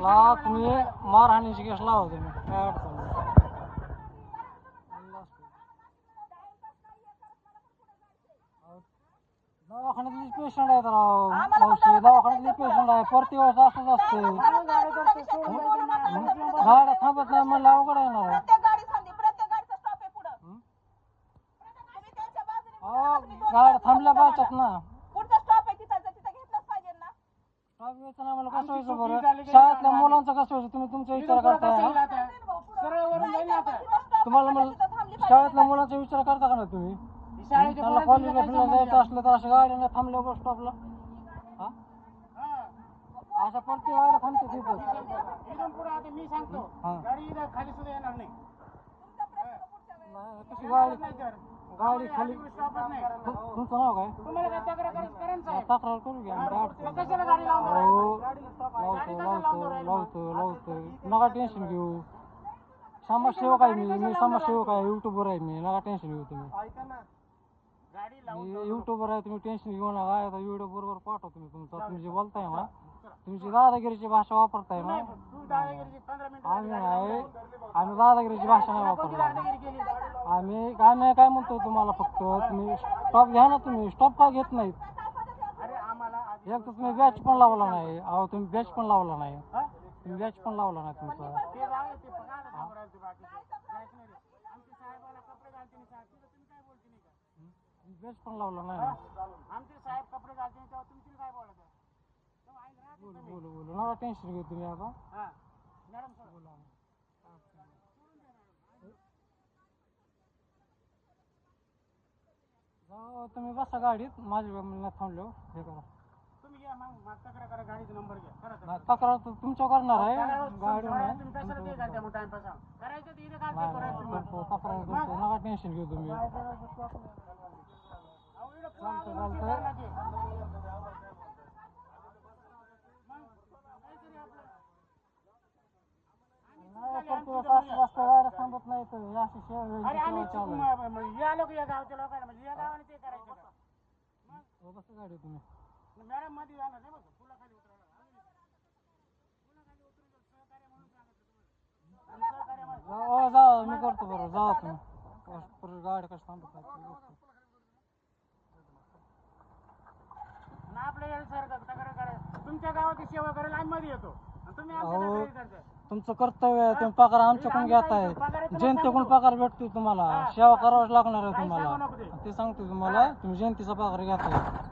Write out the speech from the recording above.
लावा तुम्ही मारहाणीची केस लावा तुम्ही काय अडचण नाही. दवाखान्यातली पेशंट आहेत राव मावशी दवाखान्यातली पेशंट आहे प्रति वेळेस असंच असते गाड्या थांबत नाही म्हणलं अवघड आहे ना गाड्या थांबल्या पाहिजेत ना स्टॉप घ्यायचं ना मला कसं व्हायचं बरं शाळेतल्या मुलांचं कसं व्हायचं तुम्ही तुमचा विचार करताय तुम्हाला मला शाळेतल्या मुलांचा विचार करता का ना तुम्ही त्यांना कॉलेजला फिरला जायचं असलं तर अशा गाड्यांना थांबल्या बस स्टॉपला हा अशा प्रत्येक गाड्या थांबते तिथं मी सांगतो गाडी खाली सुद्धा येणार नाही कशी गाडी खाली तुमचं नाव काय तक्रार करू घ्या लावतो नका टेन्शन घेऊ समाजसेवक आहे मी समाजसेवक आहे युट्यूबर आहे मी नका टेन्शन घेऊ तुम्ही युट्यूबर आहे तुम्ही टेन्शन घेऊ नका आता व्हिडिओ बरोबर पाठवा तुम्ही तुमचा तुम्ही जे बोलताय ना तुमची दादागिरीची भाषा वापरताय ना आम्ही दादागिरीची भाषा नाही वापरणार आम्ही काय म्हणतो तुम्हाला फक्त तुम्ही स्टॉप घ्या ना तुम्ही स्टॉप का घेत नाहीत एक तर तुम्ही बॅच पण लावला नाही अहो तुम्ही बॅच पण लावला नाही तुम्ही बॅच पण लावला नाही तुमचा बॅच पण लावला नाही बोलू नका टेन्शन घेऊ तुम्ही आता तुम्ही बसा गाडीत माझ्या थांबलो हे करा तक्रार तुमच्या करणार आहे गाडी तक्रार करतो नका टेन्शन घेऊ तुम्ही गाड्या थांबत नाही तर अशी सेवा चालू गाडी तुम्ही जा मी करतो बरं जा तुम्ही गाड्या कशा थांबत नाही तुमच्या गावाची सेवा करायला आम्ही मध्ये येतो तुमचं कर्तव्य आहे तुम्ही पगार आमच्याकडून घेताय जनतेकडून पगार भेटतो तुम्हाला सेवा करावाच लागणार आहे तुम्हाला ते सांगतो तुम्हाला तुम्ही जनतेचा पगार घेताय